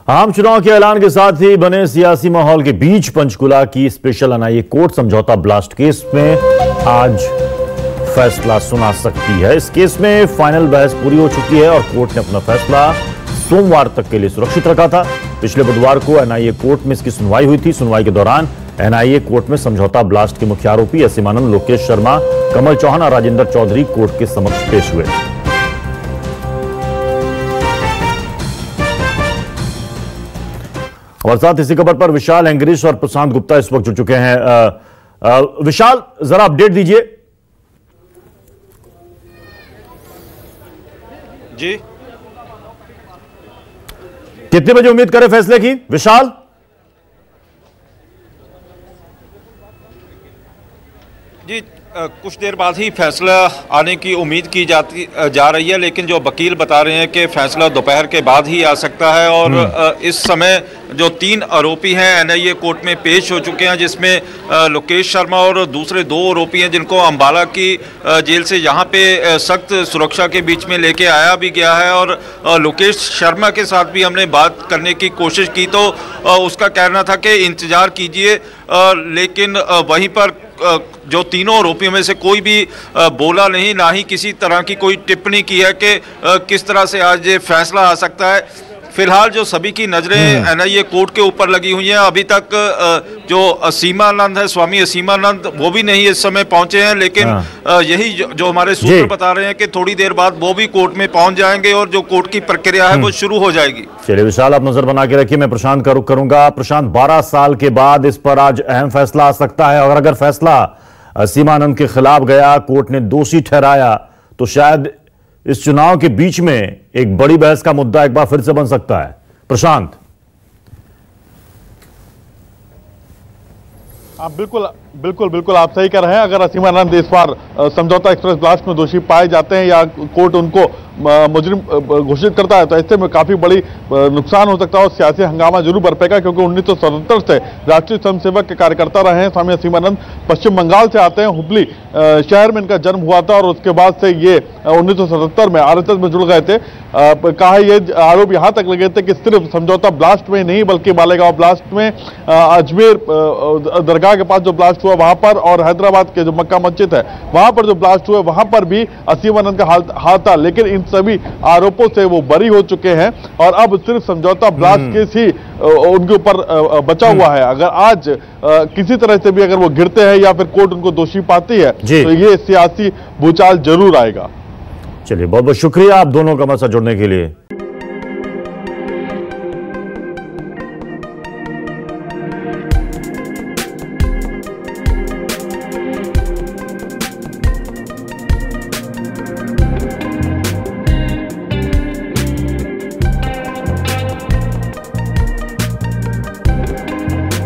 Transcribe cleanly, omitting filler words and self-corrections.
आम चुनाव के ऐलान के साथ ही बने सियासी माहौल के बीच पंचकुला की स्पेशल एनआईए कोर्ट समझौता ब्लास्ट केस में आज फैसला सुना सकती है। इस केस में फाइनल बहस पूरी हो चुकी है और कोर्ट ने अपना फैसला सोमवार तक के लिए सुरक्षित रखा था। पिछले बुधवार को एनआईए कोर्ट में इसकी सुनवाई हुई थी। सुनवाई के दौरान एनआईए कोर्ट में समझौता ब्लास्ट के मुख्य आरोपी असीमानंद, लोकेश शर्मा, कमल चौहान और राजेंद्र चौधरी कोर्ट के समक्ष पेश हुए। और साथ इसी खबर पर विशाल एंग्रीश और प्रशांत गुप्ता इस वक्त जुड़ चुके हैं। विशाल, जरा अपडेट दीजिए। जी, कितने बजे उम्मीद करें फैसले की विशाल? जी, कुछ देर बाद ही फैसला आने की उम्मीद की जा रही है, लेकिन जो वकील बता रहे हैं कि फैसला दोपहर के बाद ही आ सकता है। और इस समय जो 3 आरोपी हैं एनआईए कोर्ट में पेश हो चुके हैं, जिसमें लोकेश शर्मा और दूसरे 2 आरोपी हैं जिनको अंबाला की जेल से यहाँ पे सख्त सुरक्षा के बीच में लेके आया भी गया है। और लोकेश शर्मा के साथ भी हमने बात करने की कोशिश की तो उसका कहना था कि इंतज़ार कीजिए, लेकिन वहीं पर जो तीनों आरोपियों में से कोई भी बोला नहीं, ना ही किसी तरह की कोई टिप्पणी की है कि किस तरह से आज ये फैसला आ सकता है। फिलहाल जो सभी की नजरें एनआईए कोर्ट के ऊपर लगी हुई हैं। अभी तक जो असीमानंद है, स्वामी असीमानंद, वो भी नहीं इस समय पहुंचे हैं, लेकिन यही जो हमारे सूत्र बता रहे हैं कि थोड़ी देर बाद वो भी कोर्ट में पहुंच जाएंगे और जो कोर्ट की प्रक्रिया है वो शुरू हो जाएगी। चलिए विशाल, आप नजर बना के रखिए, मैं प्रशांत का रुख करूंगा। प्रशांत, 12 साल के बाद इस पर आज अहम फैसला आ सकता है और अगर फैसला असीमानंद के खिलाफ गया, कोर्ट ने दोषी ठहराया, तो शायद इस चुनाव के बीच में एक बड़ी बहस का मुद्दा एक बार फिर से बन सकता है। प्रशांत। आप बिल्कुल आप सही कह रहे हैं। अगर असीमानंद इस बार समझौता एक्सप्रेस ब्लास्ट में दोषी पाए जाते हैं या कोर्ट उनको मुजरिम घोषित करता है तो ऐसे में काफी बड़ी नुकसान हो सकता है और सियासी हंगामा जरूर बरपेगा, क्योंकि 1977 से राष्ट्रीय स्वयंसेवक के कार्यकर्ता रहे हैं स्वामी असीमानंद। पश्चिम बंगाल से आते हैं, हुबली शहर में इनका जन्म हुआ था और उसके बाद से ये 1977 में आरएसएस में जुड़ गए थे। कहा ये आरोप यहाँ तक लगे थे कि सिर्फ समझौता ब्लास्ट में नहीं बल्कि मालेगांव ब्लास्ट में, अजमेर दरगाह के पास जो ब्लास्ट हुआ वहां पर, और हैदराबाद के जो मक्का मस्जिद है वहां पर जो ब्लास्ट हुए वहां पर भी असीमानंद का हाथ था। लेकिन इन सभी आरोपों से वो बरी हो चुके हैं और अब सिर्फ समझौता ब्लास्ट केस ही उनके ऊपर बचा हुआ है। अगर आज किसी तरह से भी अगर वो गिरते हैं या फिर कोर्ट उनको दोषी पाती है तो ये सियासी भूचाल जरूर आएगा। चलिए, बहुत बहुत शुक्रिया आप दोनों का हमारे साथ जुड़ने के लिए।